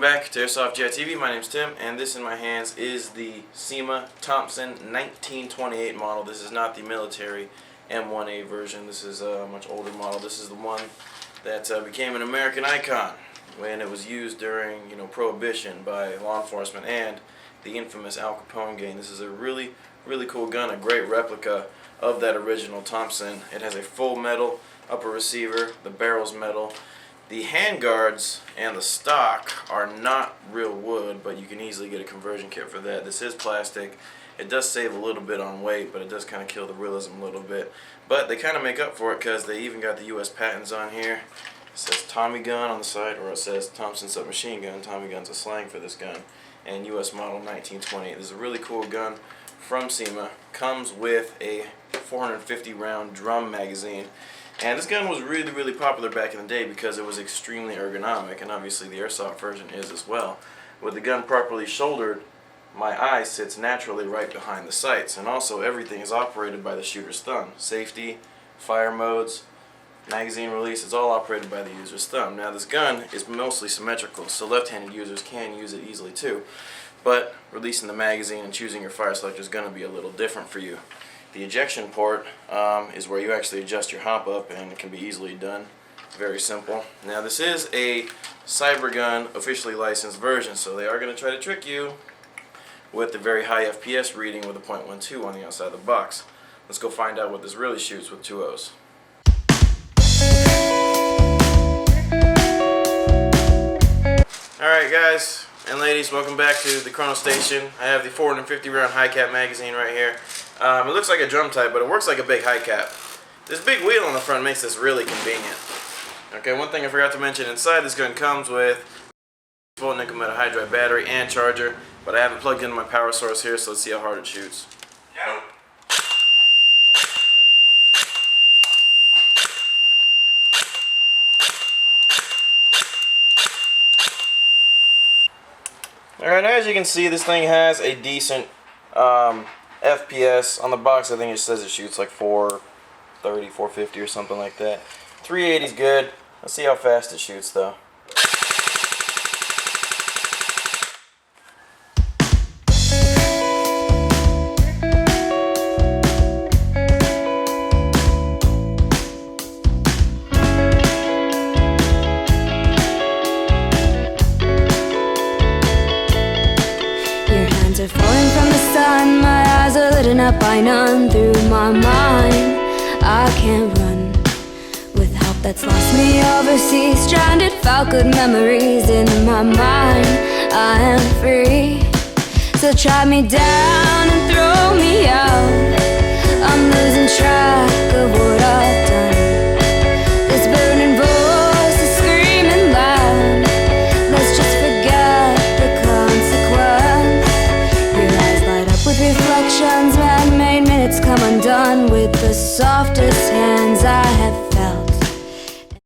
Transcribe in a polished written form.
welcome back to Airsoft TV. My name's Tim, and this in my hands is the SEMA Thompson 1928 model. This is not the military M1A version. This is a much older model. This is the one that became an American icon when it was used during, Prohibition by law enforcement and the infamous Al Capone gang. This is a really cool gun, a great replica of that original Thompson. It has a full metal upper receiver, the barrel's metal. The handguards and the stock are not real wood, but you can easily get a conversion kit for that. This is plastic. It does save a little bit on weight, but it does kind of kill the realism a little bit. But they kind of make up for it because they even got the U.S. patents on here. It says Tommy gun on the side, or it says Thompson submachine gun. Tommy gun's a slang for this gun. And U.S. model 1928. This is a really cool gun from SEMA. Comes with a 450 round drum magazine. And this gun was really popular back in the day because it was extremely ergonomic, and obviously the Airsoft version is as well. With the gun properly shouldered, my eye sits naturally right behind the sights, and also everything is operated by the shooter's thumb. Safety, fire modes, magazine release, it's all operated by the user's thumb. Now this gun is mostly symmetrical, so left-handed users can use it easily too, but releasing the magazine and choosing your fire selector is going to be a little different for you. The ejection port is where you actually adjust your hop up, and it can be easily done. Very simple. Now this is a Cybergun officially licensed version, so they are going to try to trick you with the very high FPS reading with a .12 on the outside of the box. Let's go find out what this really shoots with 2 O's. Alright guys and ladies, welcome back to the Chrono Station. I have the 450 round high cap magazine right here. It looks like a drum type, but it works like a big high cap. This big wheel on the front makes this really convenient. Okay, one thing I forgot to mention, inside this gun comes with 12 nickel metal hydride battery and charger, but I haven't plugged in my power source here, so let's see how hard it shoots. Alright, as you can see, this thing has a decent FPS. On the box, I think it says it shoots like 430, 450 or something like that. 380 is good. Let's see how fast it shoots though. Are falling from the sun, my eyes are lit up by none. Through my mind, I can't run with help that's lost me overseas. Stranded, felt good memories in my mind. I am free, so try me down and throw me out. I'm losing track of what I've done. This burning voice is screaming loud. Let's just forget the consequence. With reflections, man-made minutes come undone. With the softest hands I have